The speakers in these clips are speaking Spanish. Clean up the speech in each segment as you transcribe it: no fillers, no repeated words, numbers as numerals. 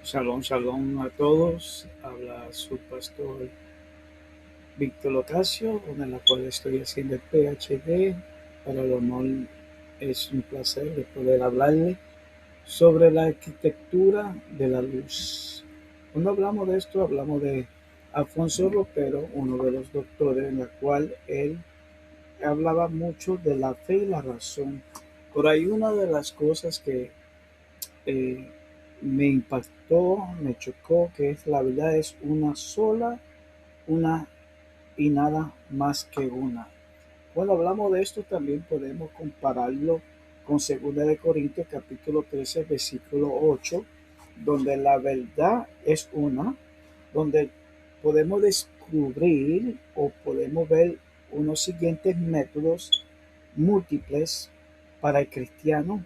Shalom, shalom a todos. Habla su pastor Víctor Ocasio, en la cual estoy haciendo el PhD. Para el honor es un placer de poder hablarle sobre la arquitectura de la luz. Cuando hablamos de esto, hablamos de Alfonso Ropero, uno de los doctores, en la cual él hablaba mucho de la fe y la razón. Por ahí una de las cosas que eh, me impactó, me chocó, que es la verdad es una sola, una y nada más que una. Cuando hablamos de esto también podemos compararlo con 2 Corintios capítulo 13 versículo 8, donde la verdad es una, donde podemos descubrir o podemos ver unos siguientes métodos múltiples para el cristiano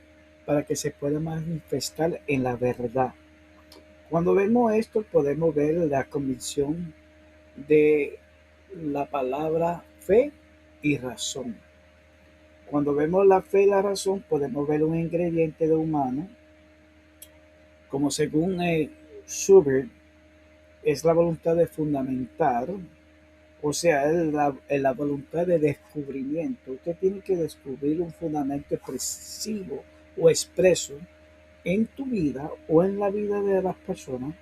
para que se pueda manifestar en la verdad. Cuando vemos esto podemos ver la convicción de la palabra fe y razón. Cuando vemos la fe y la razón podemos ver un ingrediente de humano como según Schubert es la voluntad de fundamentar, o sea, es la voluntad de descubrimiento. Usted tiene que descubrir un fundamento expresivo o expreso en tu vida o en la vida de las personas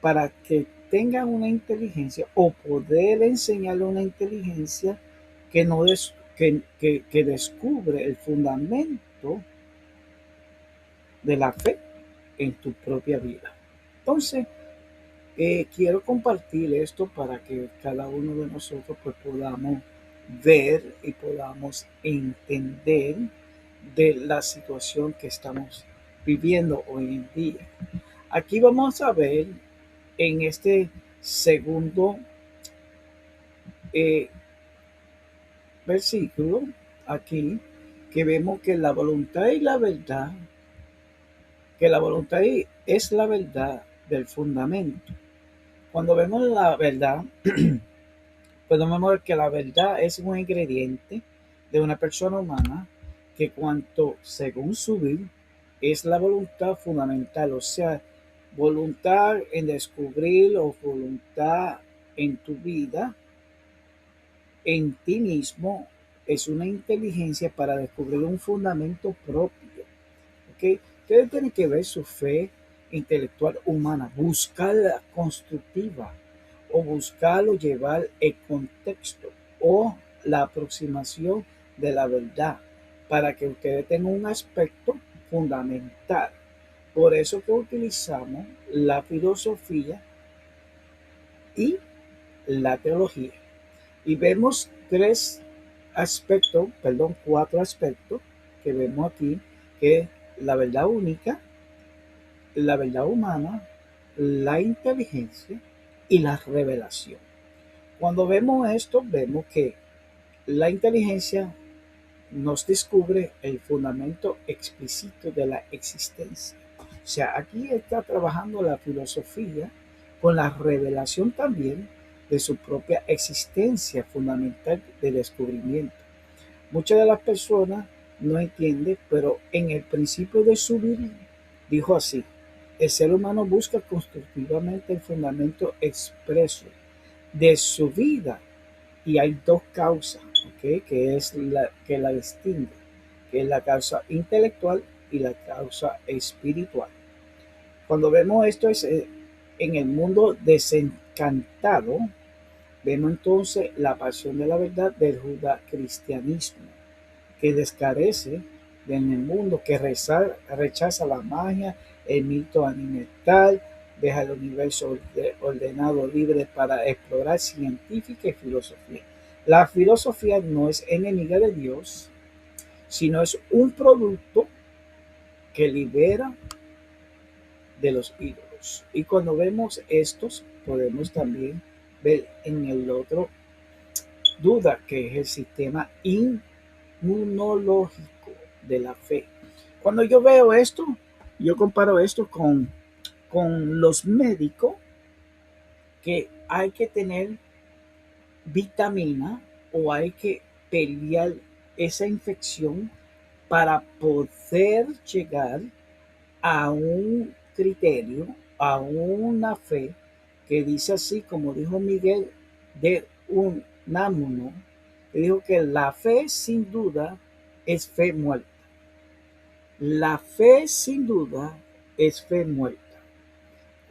para que tengan una inteligencia o poder enseñarle una inteligencia que, no des, que descubre el fundamento de la fe en tu propia vida. Entonces, quiero compartir esto para que cada uno de nosotros pues, podamos ver y podamos entender de la situación que estamos viviendo hoy en día. Aquí vamos a ver en este segundo eh, versículo, aquí, que vemos que la voluntad y la verdad, que la voluntad es la verdad del fundamento. Cuando vemos la verdad, podemos ver que la verdad es un ingrediente de una persona humana que cuanto según su vida es la voluntad fundamental, o sea, voluntad en descubrir o voluntad en tu vida, en ti mismo, es una inteligencia para descubrir un fundamento propio. ¿Okay? Ustedes tienen que ver su fe intelectual humana, buscarla constructiva o buscarlo llevar el contexto o la aproximación de la verdad para que ustedes tengan un aspecto fundamental. Por eso que utilizamos la filosofía y la teología. Y vemos cuatro aspectos que vemos aquí, que es la verdad única, la verdad humana, la inteligencia y la revelación. Cuando vemos esto, vemos que la inteligencia nos descubre el fundamento explícito de la existencia. O sea, aquí está trabajando la filosofía con la revelación también de su propia existencia fundamental de descubrimiento. Muchas de las personas no entienden, pero en el principio de su vida dijo así: el ser humano busca constructivamente el fundamento expreso de su vida y hay dos causas, ¿okay? Que es la que la distingue, que es la causa intelectual y la causa espiritual. Cuando vemos esto es en el mundo desencantado, vemos entonces la pasión de la verdad del judacristianismo, que descarece en el mundo, que rechaza la magia, el mito animal, deja el universo ordenado libre para explorar científica y filosofía. La filosofía no es enemiga de Dios, sino es un producto que libera de los ídolos. Y cuando vemos estos, podemos también ver en el otro duda, que es el sistema inmunológico de la fe. Cuando yo veo esto, yo comparo esto con los médicos, que hay que tener vitamina o hay que pelear esa infección para poder llegar a un criterio a una fe que dice así, como dijo Miguel de Unamuno, que dijo que la fe sin duda es fe muerta. La fe sin duda es fe muerta.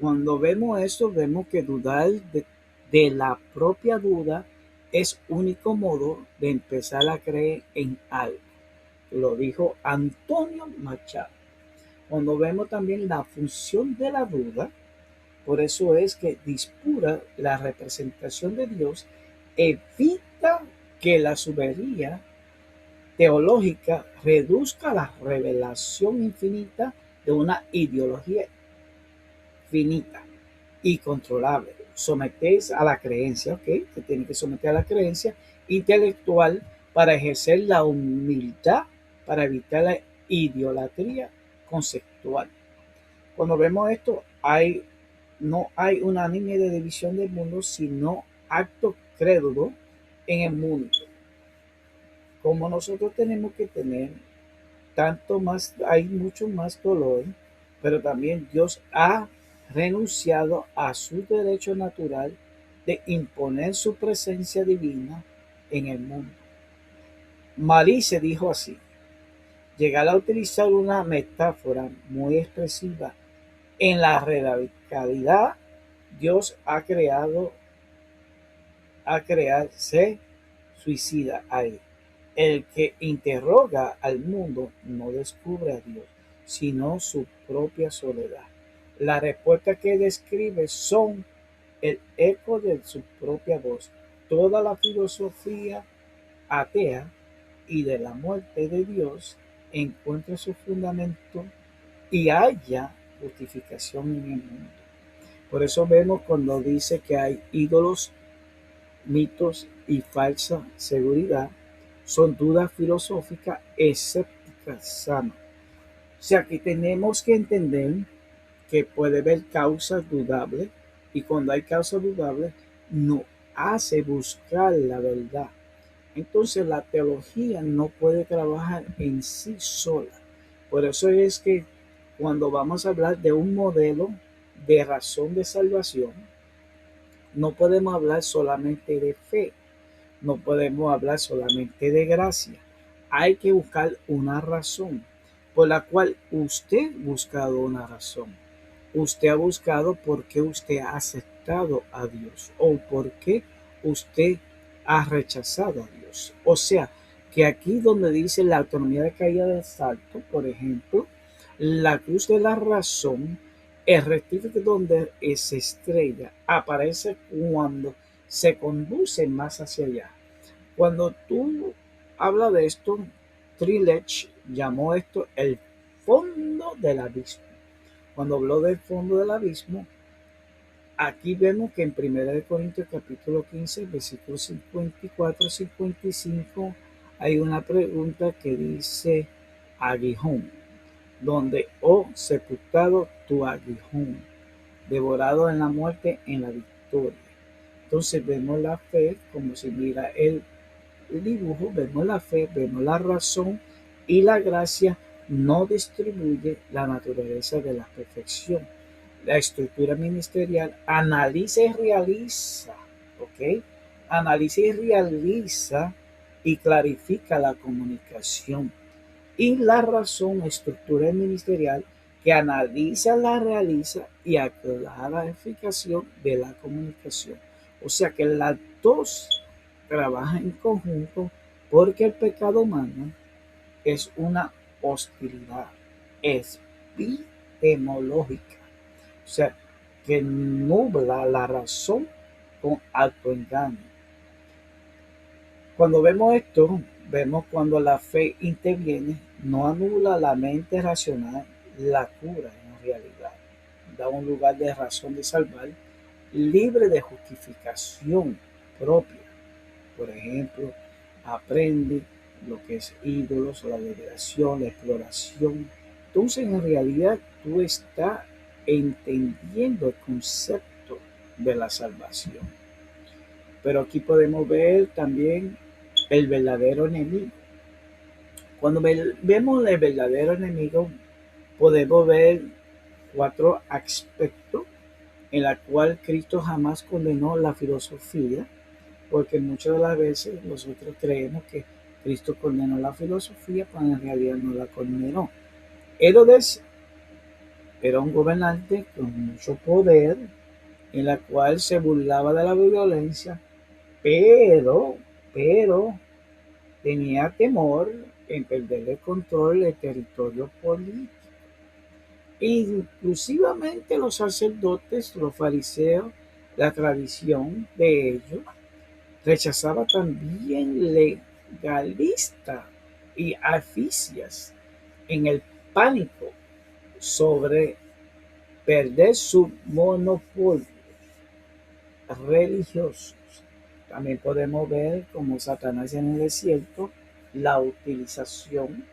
Cuando vemos eso, vemos que dudar de la propia duda es único modo de empezar a creer en algo. Lo dijo Antonio Machado. Cuando vemos también la función de la duda, por eso es que disputa la representación de Dios, evita que la soberanía teológica reduzca la revelación infinita de una ideología finita y controlable. Sometéis a la creencia, ¿ok? Se tiene que someter a la creencia intelectual para ejercer la humildad, para evitar la idolatría conceptual. Cuando vemos esto, no hay una línea de división del mundo, sino acto crédulo en el mundo. Como nosotros tenemos que tener tanto más, hay mucho más dolor, pero también Dios ha renunciado a su derecho natural de imponer su presencia divina en el mundo. Malice dijo así: llegar a utilizar una metáfora muy expresiva, en la radicalidad Dios ha crearse suicida ahí. El que interroga al mundo no descubre a Dios, sino su propia soledad. Las respuestas que describe son el eco de su propia voz. Toda la filosofía atea y de la muerte de Dios encuentra su fundamento y haya justificación en el mundo. Por eso vemos cuando dice que hay ídolos, mitos y falsa seguridad, son dudas filosóficas escépticas sanas. O sea que tenemos que entender que puede haber causas dudables, y cuando hay causas dudables no hace buscar la verdad. Entonces la teología no puede trabajar en sí sola. Por eso es que cuando vamos a hablar de un modelo de razón de salvación, no podemos hablar solamente de fe, no podemos hablar solamente de gracia. Hay que buscar una razón por la cual usted ha buscado una razón. Usted ha buscado por qué usted ha aceptado a Dios o por qué usted ha rechazado a Dios. O sea, que aquí donde dice la autonomía de caída de salto, por ejemplo, la cruz de la razón, el rectífico donde se estrella aparece cuando se conduce más hacia allá. Cuando tú hablas de esto, Trilech llamó esto el fondo del abismo. Cuando habló del fondo del abismo, aquí vemos que en 1 Corintios capítulo 15, versículos 54 y 55, hay una pregunta que dice aguijón, donde, oh sepultado tu aguijón, devorado en la muerte, en la victoria. Entonces vemos la fe, como si mira el dibujo, vemos la fe, vemos la razón, y la gracia no distribuye la naturaleza de la perfección. La estructura ministerial analiza y realiza, ¿ok? Analiza y realiza y clarifica la comunicación. Y la razón, estructura ministerial, que analiza, la realiza y aclara la eficacia de la comunicación. O sea que las dos trabajan en conjunto, porque el pecado humano es una hostilidad epistemológica. O sea, que nubla la razón con autoengaño. Cuando vemos esto, vemos cuando la fe interviene, no anula la mente racional, la cura en realidad. Da un lugar de razón de salvar, libre de justificación propia. Por ejemplo, aprende lo que es ídolos, la liberación, la exploración. Entonces, en realidad, tú estás entendiendo el concepto de la salvación. Pero aquí podemos ver también el verdadero enemigo. Cuando vemos el verdadero enemigo, podemos ver 4 aspectos en la cual Cristo jamás condenó la filosofía, porque muchas de las veces nosotros creemos que Cristo condenó la filosofía, pero en realidad no la condenó. Herodes era un gobernante con mucho poder, en la cual se burlaba de la violencia, pero tenía temor en perder el control del territorio político. Inclusivamente los sacerdotes, los fariseos, la tradición de ellos, rechazaba también legalista y aficias en el pánico sobre perder su monopolio religiosos. También podemos ver como Satanás en el desierto, la utilización,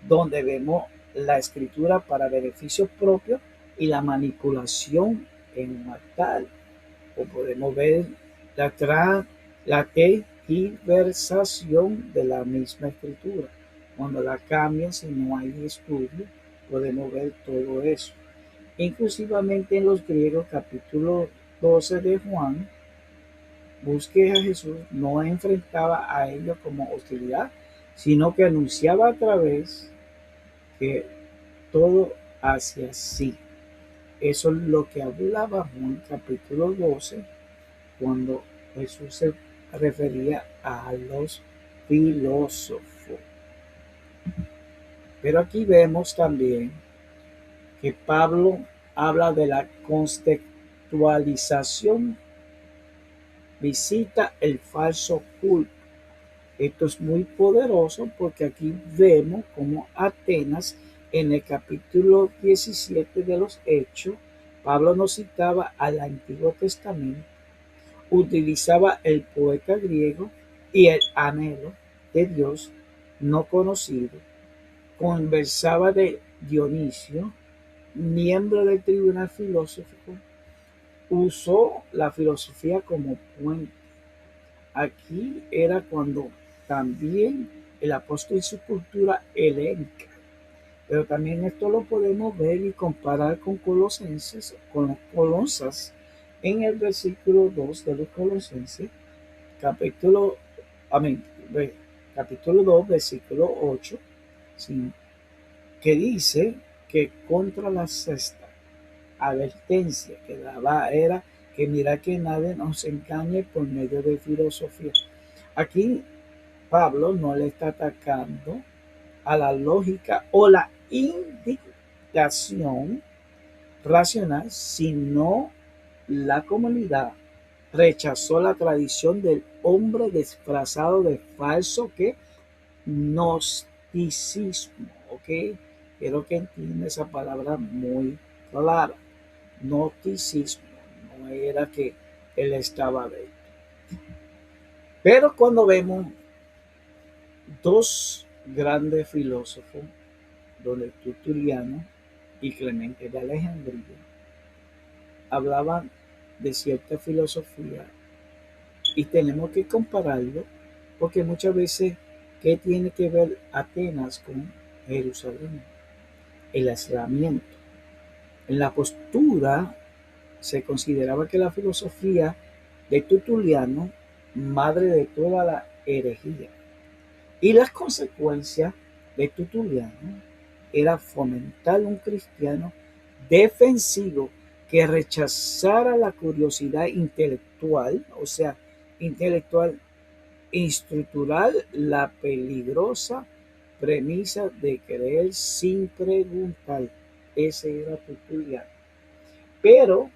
donde vemos la escritura para beneficio propio y la manipulación en un altar. O podemos ver la tergiversación de la misma escritura. Cuando la cambian, si no hay estudio, podemos ver todo eso. Inclusivamente en los griegos, capítulo 12 de Juan, busque a Jesús no enfrentaba a ellos como hostilidad, sino que anunciaba a través que todo hacia sí. Eso es lo que hablaba Juan capítulo 12 cuando Jesús se refería a los filósofos. Pero aquí vemos también que Pablo habla de la contextualización, visita el falso culto. Esto es muy poderoso porque aquí vemos como Atenas, en el capítulo 17 de los Hechos, Pablo nos citaba al Antiguo Testamento, utilizaba el poeta griego y el anhelo de Dios no conocido, conversaba de Dionisio, miembro del tribunal filosófico, usó la filosofía como puente. Aquí era cuando también el apóstol y su cultura helénica. Pero también esto lo podemos ver y comparar con Colosenses, con los Colosas, en el versículo 2 de los Colosenses, capítulo, amén, capítulo 2, versículo 8, ¿sí? Que dice que contra la sexta advertencia que daba era que mira que nadie nos engañe por medio de filosofía. Aquí Pablo no le está atacando a la lógica o la indicación racional, sino la comunidad rechazó la tradición del hombre disfrazado de falso que gnosticismo, ¿ok? Quiero que entienda esa palabra muy clara. Gnosticismo, no era que él estaba de. Pero cuando vemos dos grandes filósofos, donde Tertuliano y Clemente de Alejandría, hablaban de cierta filosofía y tenemos que compararlo porque muchas veces, ¿qué tiene que ver Atenas con Jerusalén? El aislamiento. En la postura se consideraba que la filosofía de Tertuliano, madre de toda la herejía, y las consecuencias de Tertuliano era fomentar un cristiano defensivo que rechazara la curiosidad intelectual, o sea, intelectual estructural, la peligrosa premisa de creer sin preguntar. Ese era Tertuliano. Pero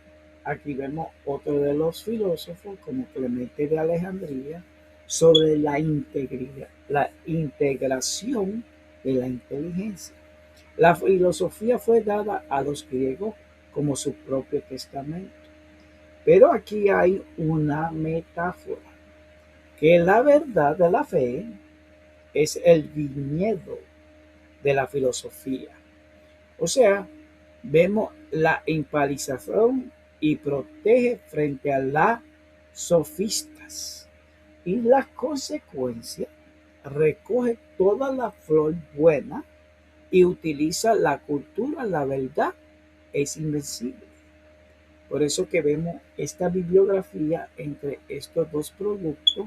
aquí vemos otro de los filósofos, como Clemente de Alejandría, sobre la integridad, la integración de la inteligencia. La filosofía fue dada a los griegos como su propio testamento. Pero aquí hay una metáfora, que la verdad de la fe es el viñedo de la filosofía. O sea, vemos la empalización y protege frente a las sofistas. Y las consecuencias recoge toda la flor buena y utiliza la cultura, la verdad, es invencible. Por eso que vemos esta bibliografía entre estos dos productos,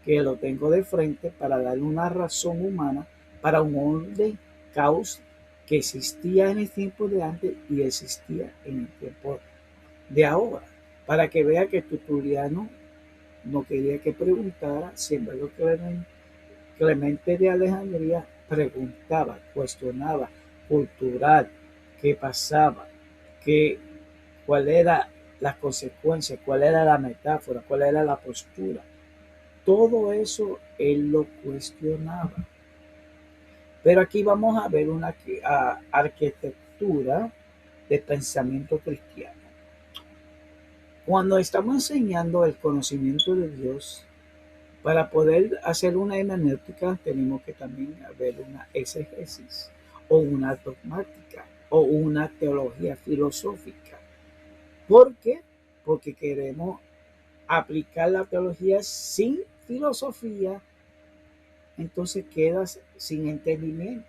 que lo tengo de frente para darle una razón humana para un orden, caos que existía en el tiempo de antes y existía en el tiempo de ahora, para que vea que Tertuliano no quería que preguntara, sin embargo Clemente de Alejandría preguntaba, cuestionaba, cultural, qué pasaba, qué, cuál era las consecuencias, cuál era la metáfora, cuál era la postura. Todo eso él lo cuestionaba. Pero aquí vamos a ver una arquitectura de pensamiento cristiano. Cuando estamos enseñando el conocimiento de Dios, para poder hacer una hermenéutica tenemos que también ver una exégesis o una dogmática o una teología filosófica. ¿Por qué? Porque queremos aplicar la teología sin filosofía, entonces quedas sin entendimiento.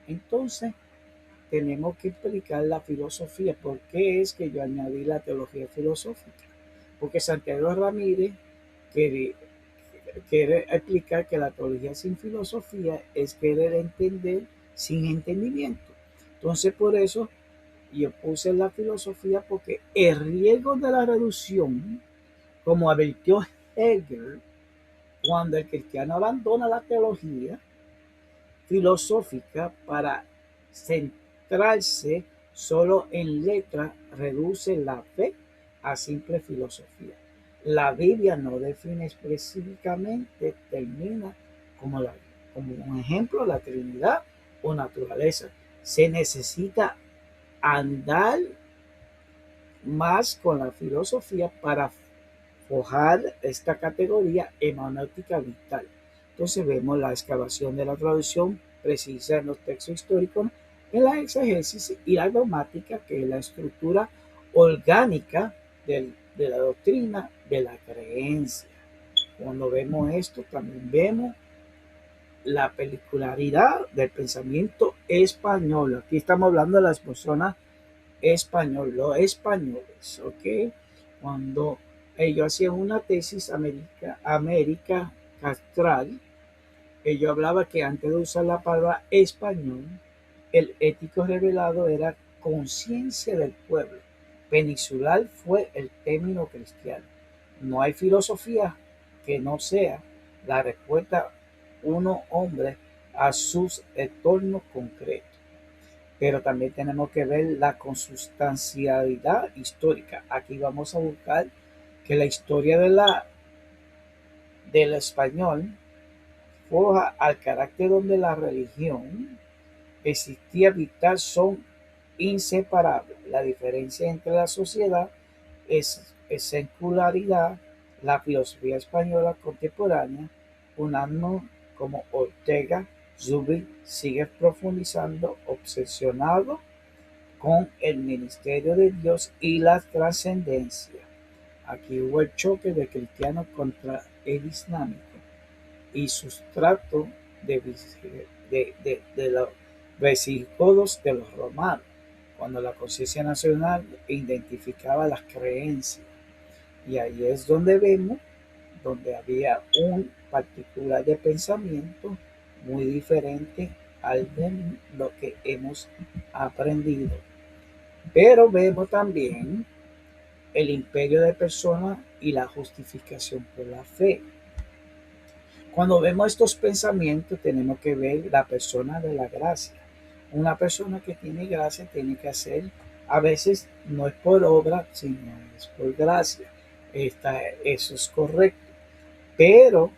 Entonces tenemos que explicar la filosofía. ¿Por qué es que yo añadí la teología filosófica? Porque Santiago Ramírez quiere explicar que la teología sin filosofía es querer entender sin entendimiento. Entonces por eso yo puse la filosofía, porque el riesgo de la reducción, como advirtió Hegel, cuando el cristiano abandona la teología filosófica para centrarse solo en letra, reduce la fe a simple filosofía. La Biblia no define específicamente, termina como un ejemplo la Trinidad o naturaleza. Se necesita andar más con la filosofía para forjar esta categoría hermenéutica vital. Entonces vemos la excavación de la traducción precisa en los textos históricos, en la exégesis y la dogmática, que es la estructura orgánica de la doctrina de la creencia. Cuando vemos esto, también vemos la peculiaridad del pensamiento español. Aquí estamos hablando de las personas españoles, los españoles, ¿ok? Cuando ellos hacían una tesis América Castral, ellos hablaban que antes de usar la palabra español, el ético revelado era conciencia del pueblo. Peninsular fue el término cristiano. No hay filosofía que no sea la respuesta uno hombre a sus entornos concretos. Pero también tenemos que ver la consustancialidad histórica. Aquí vamos a buscar que la historia del español forja al carácter donde la religión existía vital, son inseparables. La diferencia entre la sociedad es secularidad. La filosofía española contemporánea, un año como Ortega Zubiri, sigue profundizando, obsesionado con el ministerio de Dios y la trascendencia. Aquí hubo el choque de cristianos contra el islámico y sustrato de los vesígodos de los romanos, cuando la conciencia nacional identificaba las creencias. Y ahí es donde vemos, donde había un particular de pensamiento muy diferente al de lo que hemos aprendido. Pero vemos también el imperio de personas y la justificación por la fe. Cuando vemos estos pensamientos tenemos que ver la persona de la gracia. Una persona que tiene gracia tiene que hacer, a veces no es por obra, sino es por gracia. Eso es correcto. Pero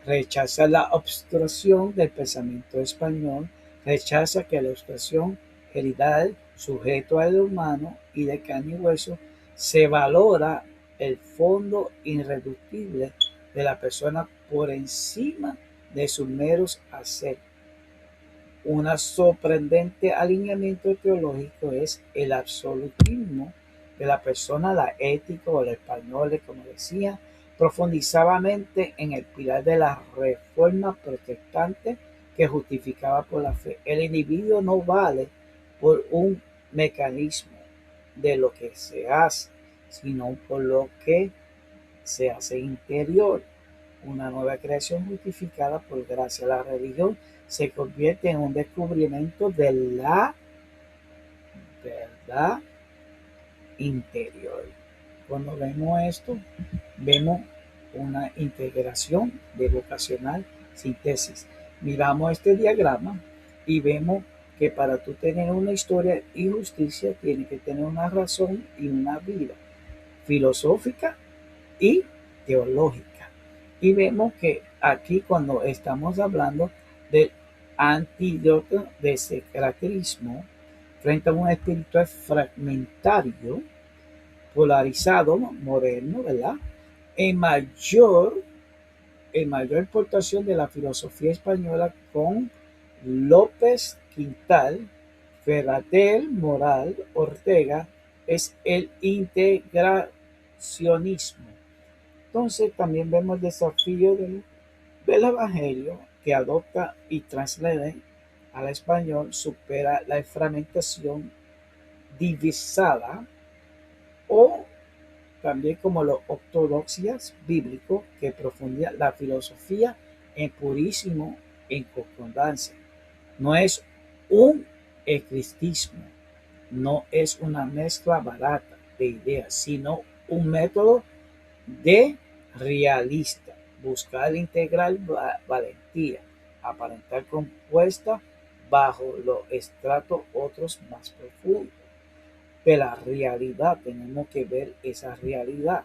rechaza la obstrucción del pensamiento español, rechaza que la obstrucción heredal, sujeto al humano y de carne y hueso, se valora el fondo irreductible de la persona por encima de sus meros hacer. Un sorprendente alineamiento teológico es el absolutismo de la persona, la ética o el español, como decía, profundizadamente en el pilar de la reforma protestante que justificaba por la fe. El individuo no vale por un mecanismo. de lo que se hace, sino por lo que se hace interior. Una nueva creación justificada por gracia. La religión se convierte en un descubrimiento de la verdad interior. Cuando vemos esto, vemos una integración de vocacional síntesis. Miramos este diagrama y vemos que para tú tener una historia y justicia tienes que tener una razón y una vida filosófica y teológica. Y vemos que aquí cuando estamos hablando del antídoto de secularismo frente a un espiritual fragmentario, polarizado, moderno, ¿verdad? En mayor, en mayor portación de la filosofía española con López Quintal, Ferratel, Moral, Ortega, es el integracionismo. Entonces también vemos el desafío del Evangelio que adopta y traslada al español, supera la fragmentación divisada o también como los ortodoxias bíblicos que profundizan la filosofía en purísimo en concordancia. No es un eclecticismo, no es una mezcla barata de ideas, sino un método de realista, buscar integrar valentía, aparentar compuesta bajo los estratos otros más profundos de la realidad. Tenemos que ver esa realidad.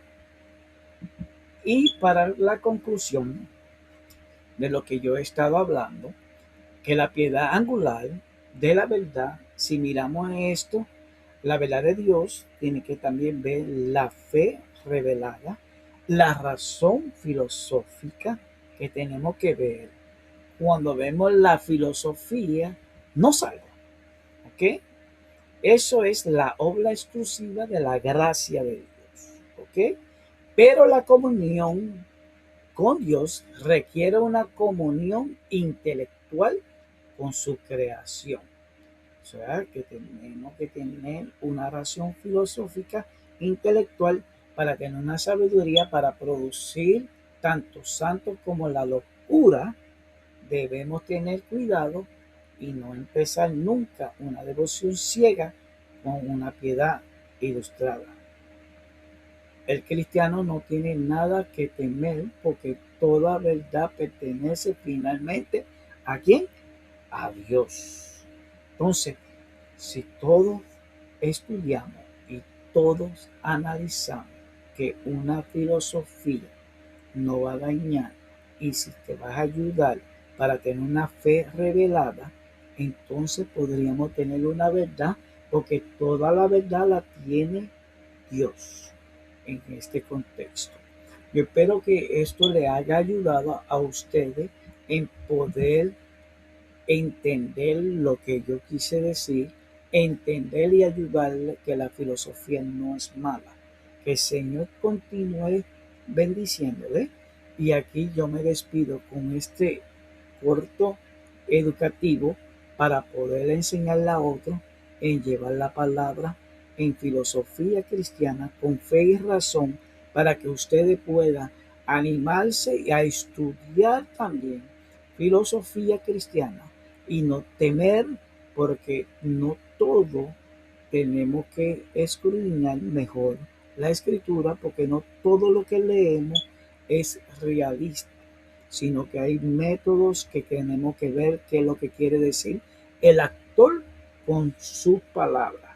Y para la conclusión de lo que yo he estado hablando, que la piedad angular de la verdad, si miramos esto, la verdad de Dios tiene que también ver la fe revelada, la razón filosófica que tenemos que ver. Cuando vemos la filosofía, no salva, ¿ok? Eso es la obra exclusiva de la gracia de Dios, ¿ok? Pero la comunión con Dios requiere una comunión intelectual con su creación. O sea, que tenemos que tener una razón filosófica intelectual para tener una sabiduría para producir tanto santos como la locura. Debemos tener cuidado y no empezar nunca una devoción ciega con una piedad ilustrada. El cristiano no tiene nada que temer porque toda verdad pertenece finalmente ¿a quién? A Dios. Entonces, si todos estudiamos y todos analizamos que una filosofía no va a dañar y si te va a ayudar para tener una fe revelada, entonces podríamos tener una verdad porque toda la verdad la tiene Dios en este contexto. Yo espero que esto le haya ayudado a ustedes en poder entender lo que yo quise decir, entender y ayudarle que la filosofía no es mala. Que el Señor continúe bendiciéndole. Y aquí yo me despido con este corto educativo para poder enseñarle a otros en llevar la palabra en filosofía cristiana con fe y razón para que ustedes puedan animarse a estudiar también filosofía cristiana y no temer porque no todo tenemos que escudriñar mejor la escritura porque no todo lo que leemos es realista, sino que hay métodos que tenemos que ver qué es lo que quiere decir el actor con sus palabras.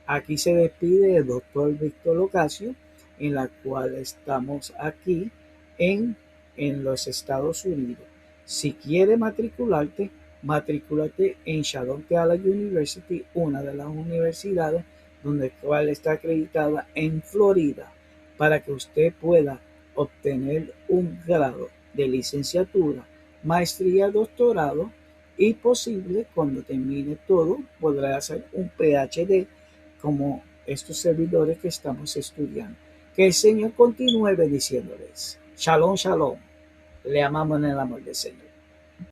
Aquí se despide el doctor Víctor Locasio, en la cual estamos aquí en los Estados Unidos. Si quieres matricularte, matricúlate en Shalom Theology University, una de las universidades donde cual está acreditada en Florida, para que usted pueda obtener un grado de licenciatura, maestría, doctorado y posible cuando termine todo podrá hacer un PhD como estos servidores que estamos estudiando. Que el Señor continúe bendiciéndoles. Shalom, shalom. Le amamos en el amor del Señor.